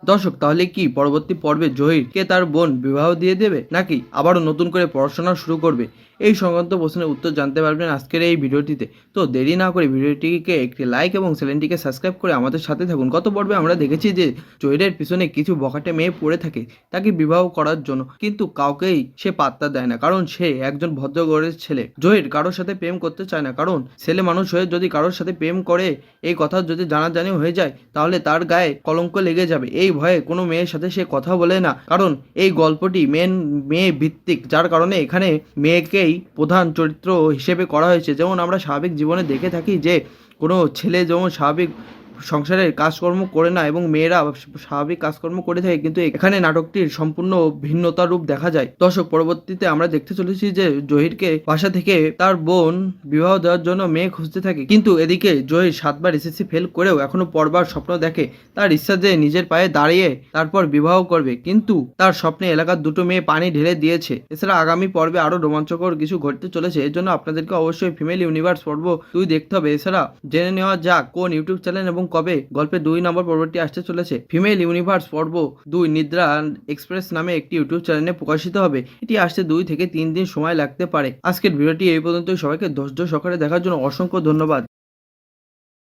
দর্শক, তাহলে কি পরবর্তী পর্বে জহিরকে তার বোন বিবাহ দিয়ে দেবে, নাকি আবারও নতুন করে পড়াশোনা শুরু করবে? এই সংক্রান্ত প্রশ্নের উত্তর জানতে পারবেন আজকের এই ভিডিওটিতে। তো দেরি না করে ভিডিওটিকে একটি লাইক এবং চ্যানেলটিকে সাবস্ক্রাইব করে আমাদের সাথে থাকুন। গত পর্বে আমরা দেখেছি যে জহিরের পিছনে কিছু বখাটে মেয়ে পড়ে থাকে তাকে বিবাহ করার জন্য, কিন্তু কাউকেই সে পাত্তা দেয় না, কারণ সে একজন ভদ্র ঘরের ছেলে। জহির কারোর সাথে প্রেম করতে চায় না, কারণ ছেলে মানুষ হয়ে যদি কারোর সাথে প্রেম করে, এই কথা যদি জানাজানি হয়ে যায় তাহলে তার গায়ে কলঙ্ক লেগে যাবে। এই ভয়ে কোনো মেয়ের সাথে সে কথা বলে না, কারণ এই গল্পটি মেয়ে ভিত্তিক, যার কারণে এখানে মেয়েকেই প্রধান চরিত্র হিসেবে করা হয়েছে। যেমন আমরা স্বাভাবিক জীবনে দেখে থাকি যে কোনো ছেলে যেমন স্বাভাবিক সংসারের কাজকর্ম করে না এবং মেয়েরা স্বাভাবিক কাজকর্ম করে থাকে, কিন্তু এখানে নাটকটির সম্পূর্ণ ভিন্নতা রূপ দেখা যায়। দর্শক, পরবর্তীতে আমরা দেখতে চলেছি যে জহিরকে বাসা থেকে তার বোন বিবাহ দেওয়ার জন্য মেয়ে খুঁজতে থাকে, কিন্তু এদিকে জহির 7বার এসএসসি ফেল করেও এখনো পড়বার স্বপ্ন দেখে। তার ইচ্ছা যে নিজের পায়ে দাঁড়িয়ে তারপর বিবাহ করবে, কিন্তু তার স্বপ্নে এলাকার দুটো মেয়ে পানি ঢেলে দিয়েছে। এছাড়া আগামী পর্বে আরো রোমাঞ্চকর কিছু ঘটতে চলেছে, এর জন্য আপনাদেরকে অবশ্যই ফিমেল ইউনিভার্স পর্ব 2 দেখতে হবে। এছাড়া জেনে নেওয়া যাক কোন ইউটিউব চ্যানেল এবং কবে গল্পের 2 নম্বর পর্বটি আসতে চলেছে। ফিমেল ইউনিভার্স পর্ব 2 নিদ্রা এক্সপ্রেস নামে একটি ইউটিউব চ্যানেলে প্রকাশিত হবে। এটি আসতে 2 থেকে 3 দিন সময় লাগতে পারে। আজকের ভিডিওটি এই পর্যন্তই। সবাইকে ধৈর্য সহকারে দেখার জন্য অসংখ্য ধন্যবাদ।